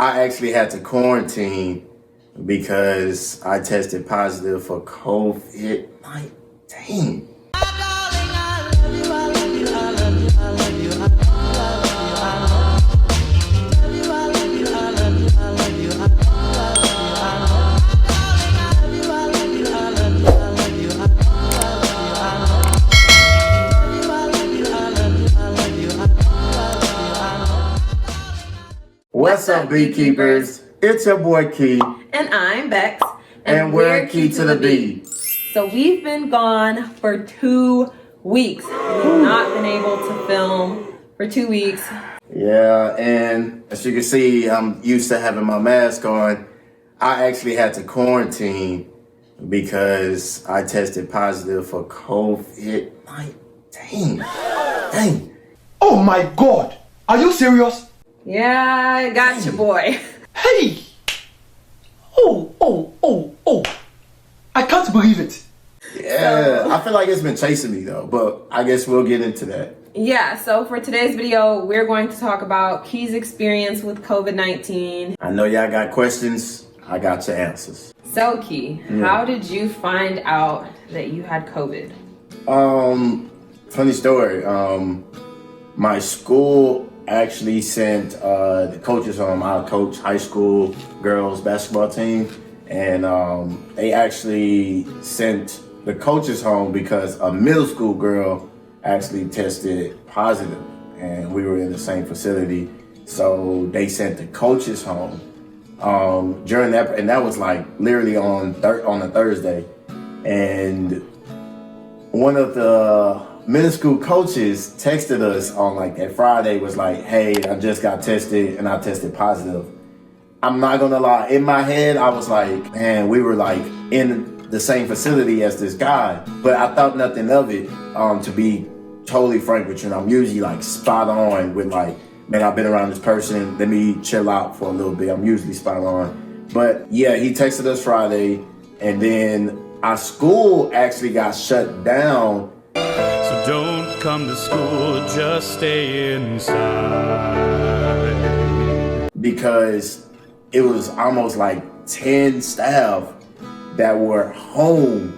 I actually had to quarantine because I tested positive for COVID-19. What's up, beekeepers? It's your boy Key. And I'm Bex. And we're Key to the Bee. So we've been gone for 2 weeks. We've not been able to film for 2 weeks. Yeah, and as you can see, I'm used to having my mask on. I actually had to quarantine because I tested positive for COVID-19. Dang. Oh my God! Are you serious? Yeah, I got you, boy. Hey! Oh! I can't believe it. Yeah, I feel like it's been chasing me though, but I guess we'll get into that. Yeah, so for today's video, we're going to talk about Key's experience with COVID-19. I know y'all got questions. I got your answers. So Key, how did you find out that you had COVID? Funny story. My school actually sent the coaches home. I coach high school girls basketball team, and they actually sent the coaches home because a middle school girl actually tested positive, and we were in the same facility, so they sent the coaches home during that, and that was like literally on a Thursday, and one of the middle school coaches texted us on like that Friday, was like, hey, I just got tested and I tested positive. I'm not gonna lie, in my head I was like, man, we were like in the same facility as this guy, but I thought nothing of it. To be totally frank with you, and I'm usually like spot on with like, man, I've been around this person, let me chill out for a little bit. I'm usually spot on. But yeah, he texted us Friday, and then our school actually got shut down. So don't come to school, just stay inside. Because it was almost like 10 staff that were home,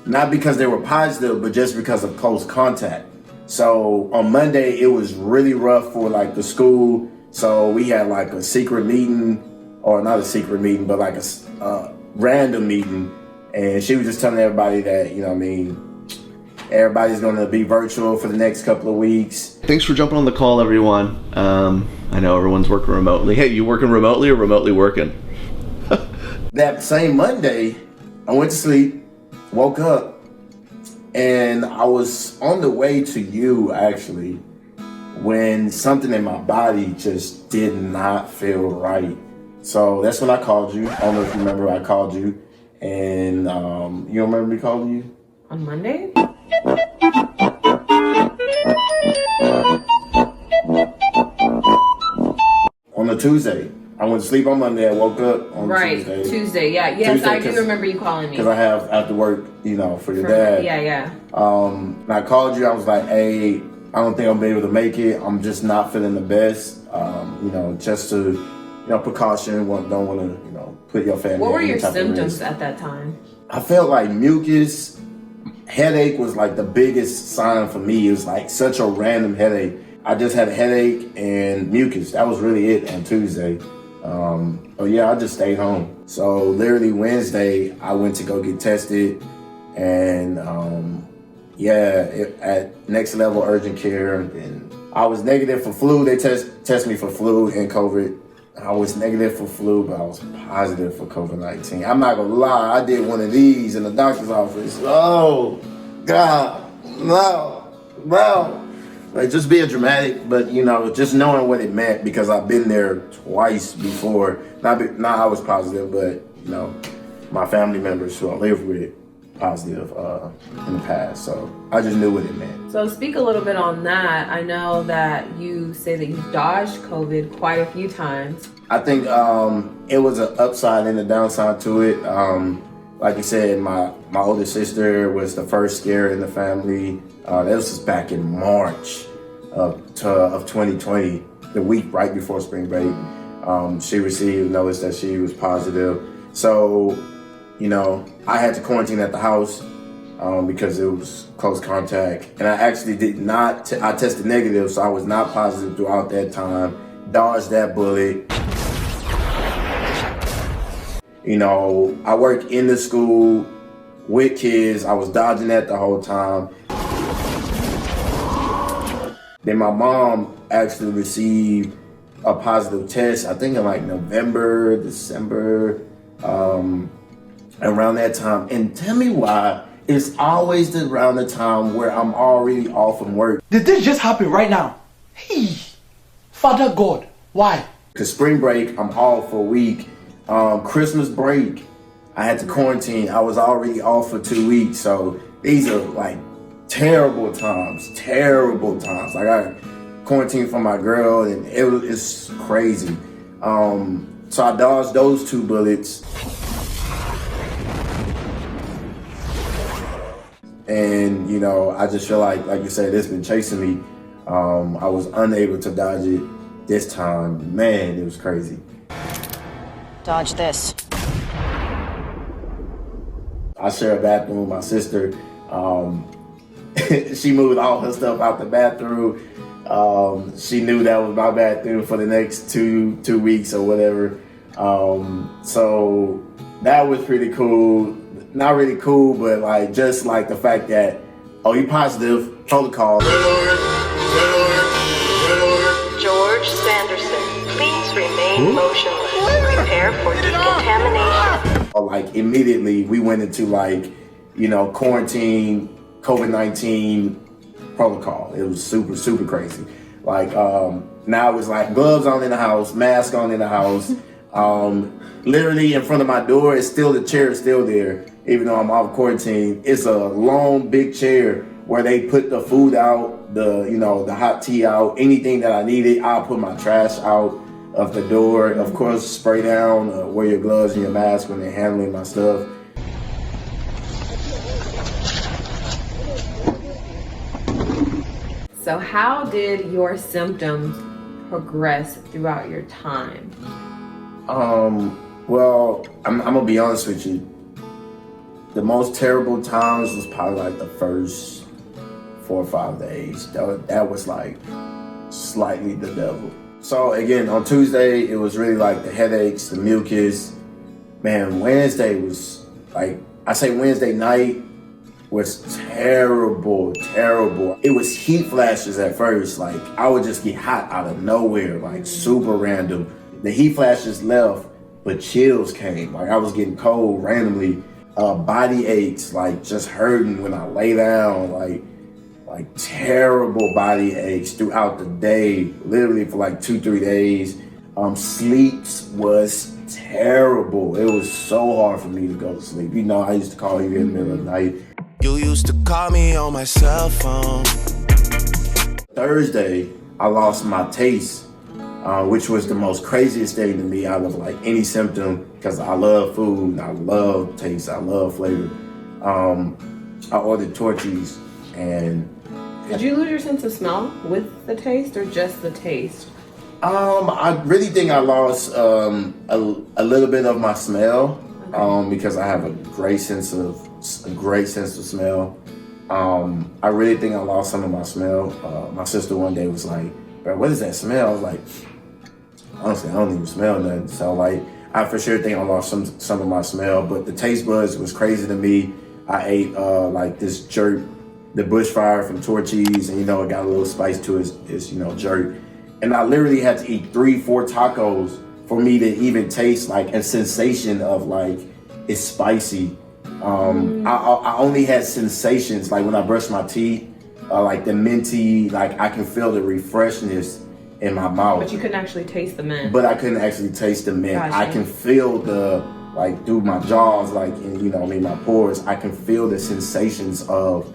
not because they were positive, but just because of close contact. So on Monday, it was really rough for like the school. So we had like a secret meeting, or not a secret meeting, but like a random meeting. And she was just telling everybody that, you know what I mean, everybody's going to be virtual for the next couple of weeks. Thanks for jumping on the call, everyone. I know everyone's working remotely. Hey, you working remotely or remotely working? That same Monday, I went to sleep, woke up, and I was on the way to you, actually, when something in my body just did not feel right. So that's when I called you. I don't know if you remember, I called you. And you don't remember me calling you? On Monday? On a Tuesday. I went to sleep on Monday. I woke up on Tuesday. Yeah. Yes, Tuesday, I do remember you calling me. Because I have after work, you know, for your dad. Yeah. And I called you. I was like, hey, I don't think I'll be able to make it. I'm just not feeling the best. You know, just to, you know, precaution. Don't want to, you know, put your family. What were your symptoms at that time? I felt like mucus. Headache was like the biggest sign for me. It was like such a random headache. I just had a headache and mucus. That was really it on Tuesday. But yeah, I just stayed home. So literally Wednesday, I went to go get tested, and at Next Level Urgent Care, and I was negative for flu. They test me for flu and COVID. I was negative for flu, but I was positive for COVID-19. I'm not gonna lie, I did one of these in the doctor's office. Oh, God, no. Like, just being dramatic, but, you know, just knowing what it meant, because I've been there twice before. Not I was positive, but, you know, my family members who I live with positive in the past. So I just knew what it meant. So speak a little bit on that. I know that you say that you've dodged COVID quite a few times. I think it was an upside and a downside to it. Like you said, my older sister was the first scare in the family. That was just back in March of 2020, the week right before spring break. She received notice that she was positive. So, you know, I had to quarantine at the house because it was close contact. And I actually did not, I tested negative, so I was not positive throughout that time. Dodged that bullet. You know, I work in the school with kids. I was dodging that the whole time. Then my mom actually received a positive test, I think in like November, December, around that time. And tell me why it's always around the time where I'm already off from work. Did this just happen right now? Hey, Father God, why? Because spring break, I'm off for a week. Christmas break, I had to quarantine. I was already off for 2 weeks. So these are like terrible times. Like I quarantined for my girl and it's crazy. So I dodged those 2 bullets. And, you know, I just feel like you said, it's been chasing me. I was unable to dodge it this time. Man, it was crazy. Dodge this. I share a bathroom with my sister. She moved all her stuff out the bathroom. She knew that was my bathroom for the next two weeks or whatever. So that was pretty cool. Not really cool, but like just like the fact that, oh, you positive, protocol. George Sanderson, please remain motionless. Prepare for decontamination. Like immediately we went into like, you know, quarantine, COVID-19 protocol. It was super crazy. Like now it was like gloves on in the house, mask on in the house. Literally in front of my door, the chair is still there, even though I'm off quarantine. It's a long, big chair where they put the food out, the hot tea out, anything that I needed. I'll put my trash out of the door. Of course, spray down, wear your gloves and your mask when they're handling my stuff. So how did your symptoms progress throughout your time? Well, I'm gonna be honest with you. The most terrible times was probably like the first 4 or 5 days. That was like slightly the devil. So again, on Tuesday, it was really like the headaches, the mucus. Man, Wednesday was like, I say Wednesday night was terrible. It was heat flashes at first. Like I would just get hot out of nowhere, like super random. The heat flashes left, but chills came. Like I was getting cold randomly. Body aches, like just hurting when I lay down, like terrible body aches throughout the day, literally for like 2-3 days. Sleep was terrible. It was so hard for me to go to sleep. You know, I used to call you in the middle of the night. You used to call me on my cell phone. Thursday, I lost my taste, which was the most craziest thing to me out of like any symptom, because I love food, I love taste, I love flavor. I ordered Torchies and... Did you lose your sense of smell with the taste or just the taste? I really think I lost a little bit of my smell, because I have a great sense of smell. I really think I lost some of my smell. My sister one day was like, "Bro, what is that smell?" I was like, honestly, I don't even smell nothing. So like, I for sure think I lost some of my smell, but the taste buds was crazy to me. I ate like this jerk, the bush fire from Torchies, and you know, it got a little spice to its jerk. And I literally had to eat 3-4 tacos for me to even taste like a sensation of like, it's spicy. I only had sensations like when I brush my teeth, like the minty, like I can feel the refreshness in my mouth. But you couldn't actually taste the mint. But I couldn't actually taste the mint. Gotcha. I can feel like through my jaws, like in, my pores, I can feel the sensations of,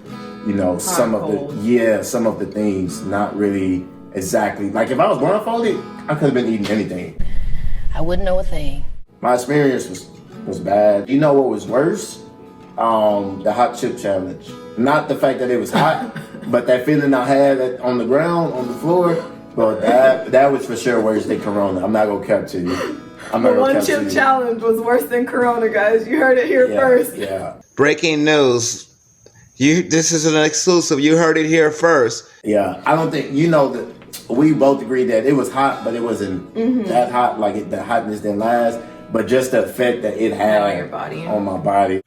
some of the things, not really exactly. Like if I was blindfolded, I could have been eating anything. I wouldn't know a thing. My experience was bad. You know what was worse? The hot chip challenge. Not the fact that it was hot, but that feeling I had on the ground, on the floor, Well, that was for sure worse than Corona. I'm not gonna cap to you. I'm not The gonna one cap to chip you. challenge was worse than Corona, guys. You heard it here first. Yeah. Breaking news. This is an exclusive. You heard it here first. Yeah. I don't think that we both agreed that it was hot, but it wasn't that hot. Like the hotness didn't last, but just the effect that it had On your body. on my body.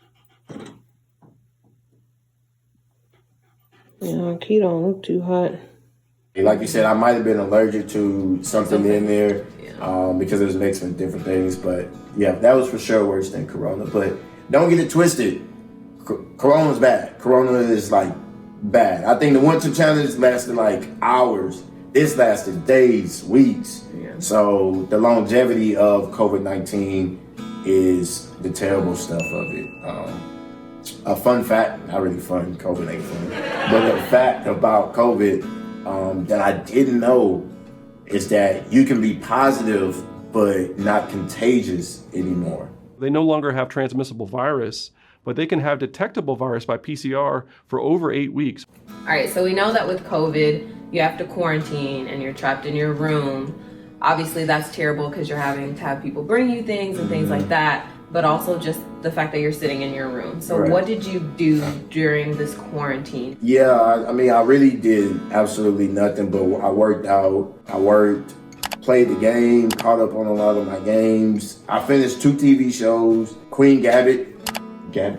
Yeah, Key don't look too hot. Like you said, I might have been allergic to something in there because it was mixed with different things. But yeah, that was for sure worse than Corona. But don't get it twisted. Corona's bad. Corona is like bad. I think the one chip challenge lasted like hours. This lasted days, weeks. Yeah. So the longevity of COVID-19 is the terrible stuff of it. A fun fact, not really fun, COVID ain't fun, but the fact about COVID that I didn't know is that you can be positive but not contagious anymore. They no longer have transmissible virus, but they can have detectable virus by PCR for over 8 weeks. All right, so we know that with COVID, you have to quarantine and you're trapped in your room. Obviously, that's terrible because you're having to have people bring you things and things like that, but also just the fact that you're sitting in your room. So what did you do during this quarantine? Yeah, I mean, I really did absolutely nothing, but I worked out, played the game, caught up on a lot of my games. I finished 2 TV shows, Queen Gambit. Queen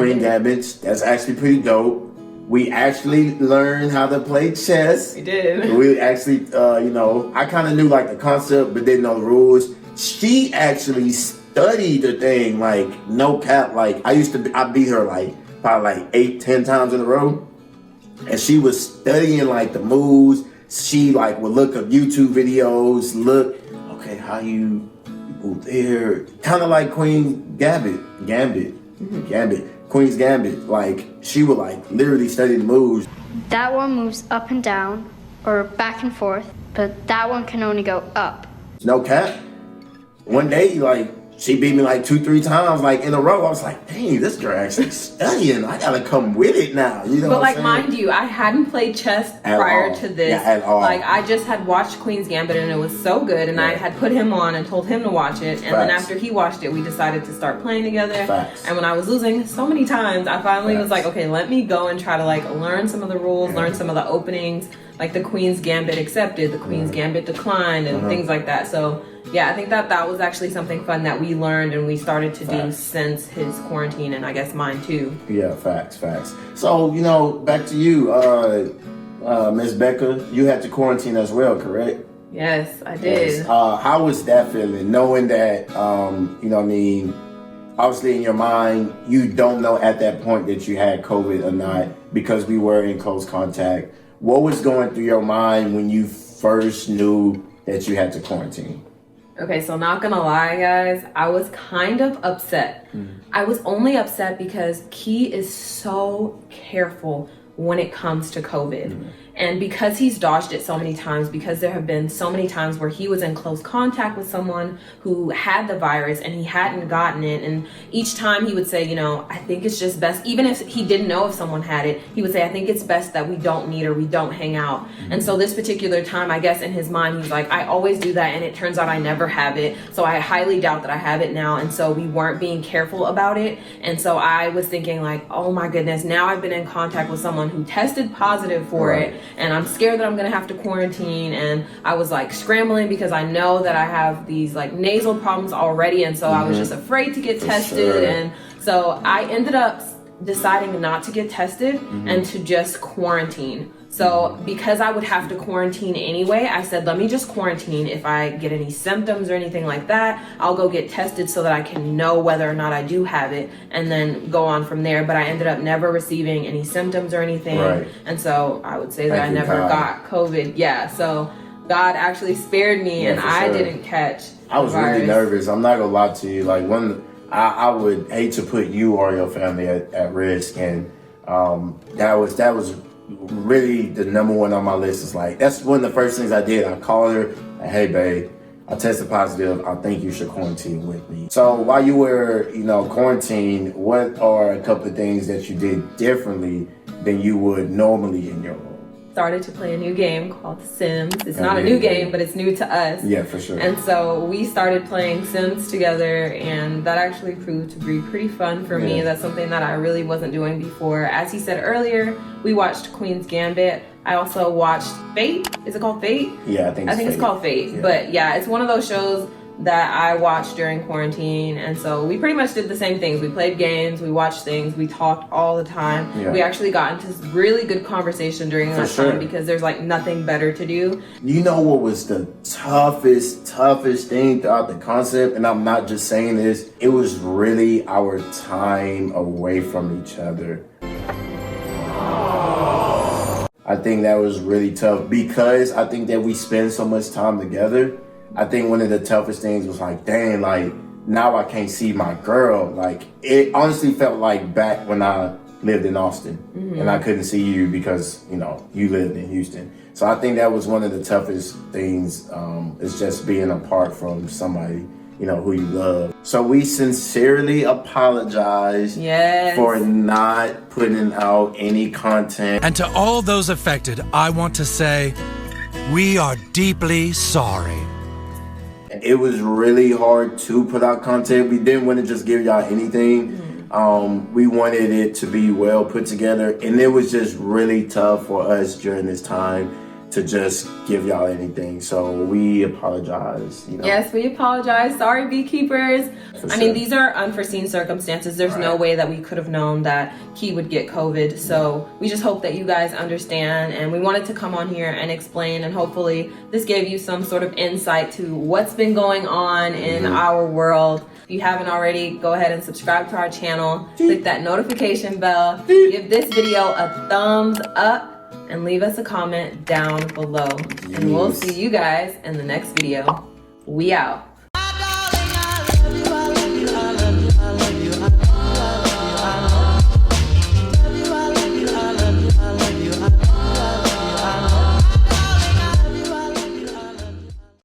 Gambit. That's actually pretty dope. We actually learned how to play chess. We did. We actually, I kind of knew like the concept, but didn't know the rules. She actually studied the thing, like no cap. Like I beat her like probably like 8-10 times in a row, and she was studying like the moves. She like would look up YouTube videos, okay, how you move there, kind of like Queen Gambit. Queen's Gambit, like she would like literally study the moves. That one moves up and down or back and forth, but that one can only go up. No cap. One day, like she beat me like 2-3 times, like in a row. I was like, dang, this girl actually studying. I gotta come with it now. You know but what like, mind you, I hadn't played chess prior to this. Yeah, at all. Like I just had watched Queen's Gambit and it was so good, and I had put him on and told him to watch it. And then after he watched it, we decided to start playing together. And when I was losing so many times, I finally was like, okay, let me go and try to like learn some of the rules, learn some of the openings, like the Queen's Gambit accepted, the Queen's Gambit declined, and things like that. So yeah, I think that was actually something fun that we learned and we started to do since his quarantine, and I guess mine too. Yeah, facts. So, back to you, Miss Becca, you had to quarantine as well, correct? Yes, I did. Yes. How was that feeling, knowing that, obviously in your mind, you don't know at that point that you had COVID or not because we were in close contact. What was going through your mind when you first knew that you had to quarantine? Okay, so not gonna lie, guys, I was kind of upset. I was only upset because Key is so careful when it comes to COVID. And because he's dodged it so many times, because there have been so many times where he was in close contact with someone who had the virus and he hadn't gotten it, and each time he would say, I think it's just best, even if he didn't know if someone had it, he would say, I think it's best that we don't meet or we don't hang out. And so this particular time, I guess in his mind, he's like, I always do that, and it turns out I never have it, so I highly doubt that I have it now. And so we weren't being careful about it. And so I was thinking like, oh my goodness, now I've been in contact with someone who tested positive for it, and I'm scared that I'm gonna have to quarantine. And I was like scrambling because I know that I have these like nasal problems already, and so I was just afraid to get tested. And so I ended up deciding not to get tested and to just quarantine. So because I would have to quarantine anyway, I said, let me just quarantine. If I get any symptoms or anything like that, I'll go get tested so that I can know whether or not I do have it and then go on from there. But I ended up never receiving any symptoms or anything. And so I would say that I never got COVID. Yeah, so God actually spared me, and I didn't catch I was really nervous. I'm not gonna lie to you. Like I would hate to put you or your family at risk, and that was really the number one on my list. Is like, that's one of the first things I did. I called her, like, hey babe, I tested positive. I think you should quarantine with me. So while you were, quarantined, what are a couple of things that you did differently than you would normally in your role? started to play a new game called Sims. It's not a new game, but it's new to us. Yeah, for sure. And so we started playing Sims together, and that actually proved to be pretty fun for me. That's something that I really wasn't doing before. As he said earlier, we watched Queen's Gambit. I also watched Fate. Is it called Fate? Yeah, I think it's called Fate. Yeah. But yeah, it's one of those shows that I watched during quarantine, and so we pretty much did the same things. We played games, we watched things, we talked all the time. Yeah. We actually got into really good conversation during that time because there's like nothing better to do. You know what was the toughest thing throughout the concept, and I'm not just saying this, it was really our time away from each other. I think that was really tough because I think that we spend so much time together. I think one of the toughest things was like, dang, like now I can't see my girl. Like it honestly felt like back when I lived in Austin and I couldn't see you because, you know, you lived in Houston. So I think that was one of the toughest things, is just being apart from somebody, you know, who you love. So we sincerely apologize for not putting out any content. And to all those affected, I want to say, we are deeply sorry. It was really hard to put out content. We didn't want to just give y'all anything. We wanted it to be well put together, and it was just really tough for us during this time to just give y'all anything. So we apologize. You know? Yes, we apologize. Sorry, beekeepers. I mean, these are unforeseen circumstances. There's no way that we could have known that Key would get COVID. So we just hope that you guys understand. And we wanted to come on here and explain. And hopefully this gave you some sort of insight to what's been going on in our world. If you haven't already, go ahead and subscribe to our channel. Click that notification bell. Give this video a thumbs up. And leave us a comment down below. And we'll see you guys in the next video. We out.